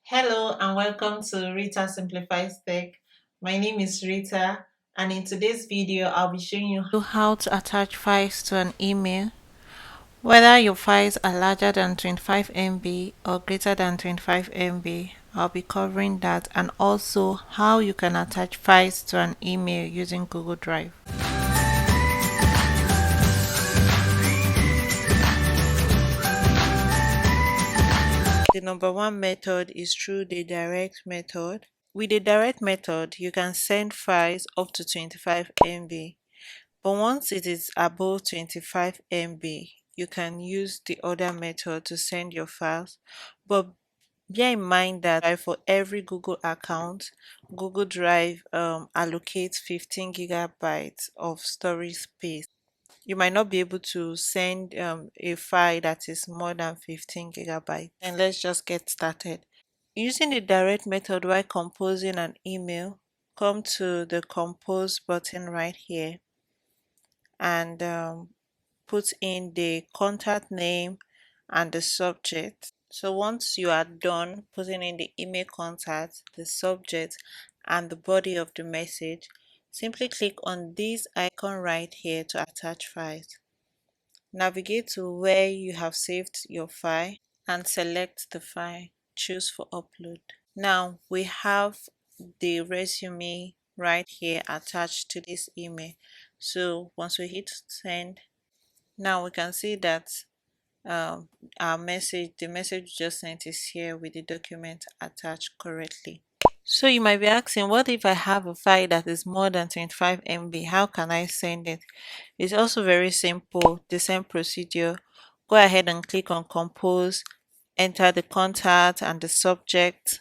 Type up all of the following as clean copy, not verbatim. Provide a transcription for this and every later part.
Hello and welcome to Rita Simplifies Tech. My name is Rita, and in today's video, I'll be showing you how to attach files to an email, whether your files are larger than 25 MB or greater than 25 MB. I'll be covering that, and also how you can attach files to an email using Google Drive. The number one method is through the direct method. With the direct method, you can send files up to 25 MB, but once it is above 25 MB, you can use the other method to send your files. But bear in mind that for every Google account, Google Drive allocates 15 gigabytes of storage space. You might not be able to send a file that is more than 15 gigabytes. And let's just get started. Using the direct method while composing an email, come to the compose button right here and put in the contact name and the subject. So once you are done putting in the email contact, the subject, and the body of the message, simply click on this icon right here to attach files. Navigate to where you have saved your file and select the file. Choose for upload. Now we have the resume right here attached to this email. So once we hit send, now we can see that the message just sent is here with the document attached correctly. So you might be asking, what if I have a file that is more than 25 MB? How can I send it? It's also very simple, the same procedure. Go ahead and click on compose, enter the contact and the subject.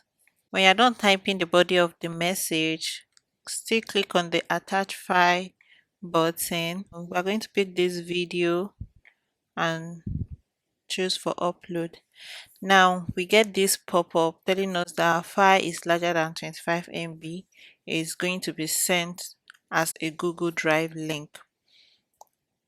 When you're done typing the body of the message, still click on the attach file button. We're going to pick this video and choose for upload. Now we get this pop-up telling us that our file is larger than 25 MB. Is going to be sent as a Google Drive link.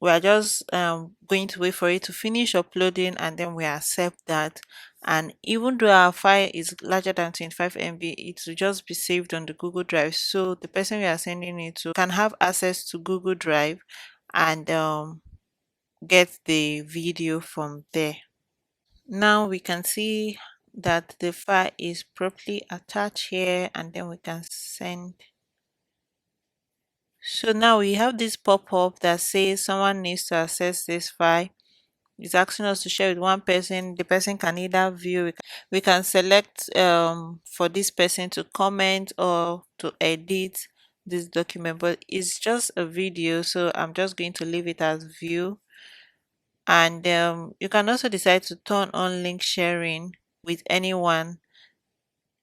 We are just going to wait for it to finish uploading, and then we accept that. And even though our file is larger than 25 MB, it will just be saved on the Google Drive, so the person we are sending it to can have access to Google Drive and get the video from there. Now we can see that the file is properly attached here, and then we can send. So now we have this pop-up that says someone needs to access this file. It's asking us to share with one person. The person can either view, we can select for this person to comment or to edit this document, but it's just a video, so I'm just going to leave it as view. And you can also decide to turn on link sharing with anyone.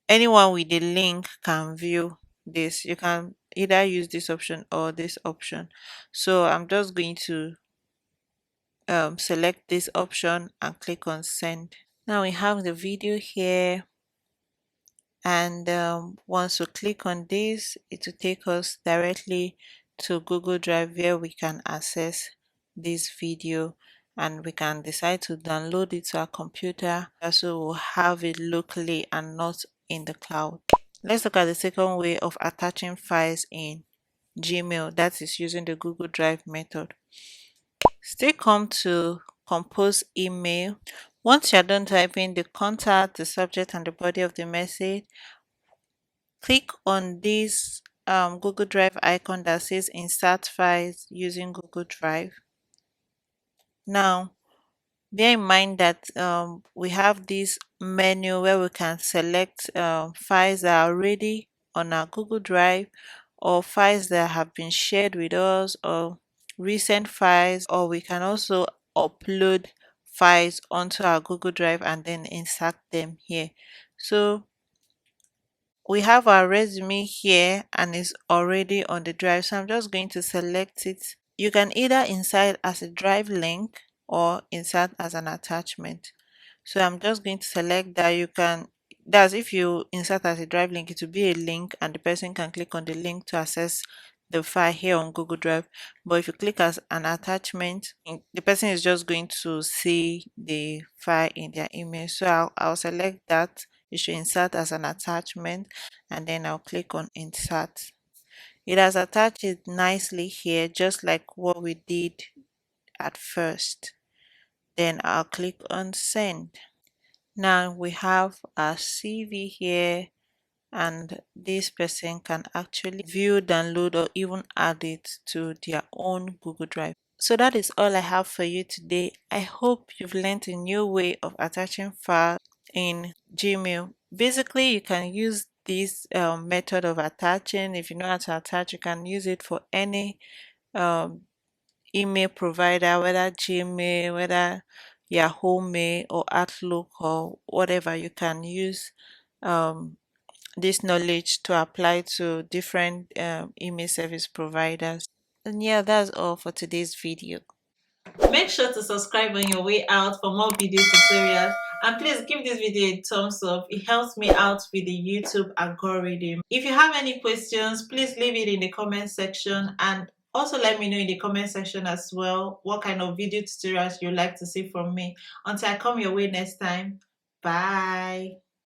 Anyone with the link can view this. You can either use this option or this option. So I'm just going to select this option and click on send. Now we have the video here, and once we click on this, it will take us directly to Google Drive where we can access this video, and we can decide to download it to our computer so we'll have it locally and not in the cloud. Let's look at the second way of attaching files in Gmail, that is using the Google Drive method. Still come to compose email. Once you're done typing the contact, the subject, and the body of the message, click on this Google Drive icon that says insert files using Google Drive. Now bear in mind that we have this menu where we can select files that are already on our Google Drive, or files that have been shared with us, or recent files, or we can also upload files onto our Google Drive and then insert them here. So we have our resume here and it's already on the drive, so I'm just going to select it. You can either insert as a drive link or insert as an attachment. So I'm just going to select that. That's if you insert as a drive link, it will be a link and the person can click on the link to access the file here on Google Drive. But if you click as an attachment, the person is just going to see the file in their email. So I'll select that. it should insert as an attachment, and then I'll click on insert. It has attached it nicely here, just like what we did at first. Then I'll click on send. Now we have our CV here, and this person can actually view, download, or even add it to their own Google Drive. So that is all I have for you today. I hope you've learned a new way of attaching files in Gmail. Basically, you can use this method of attaching. If you know how to attach, you can use it for any um, email provider, whether Gmail, whether Yahoo Mail or Outlook or whatever. You can use um, this knowledge to apply to different email service providers. And yeah, that's all for today's video. Make sure to subscribe on your way out for more video tutorials, and please give this video a thumbs up. It helps me out with the YouTube algorithm. If you have any questions, please leave it in the comment section, and also let me know in the comment section as well what kind of video tutorials you'd like to see from me. Until I come your way next time, bye.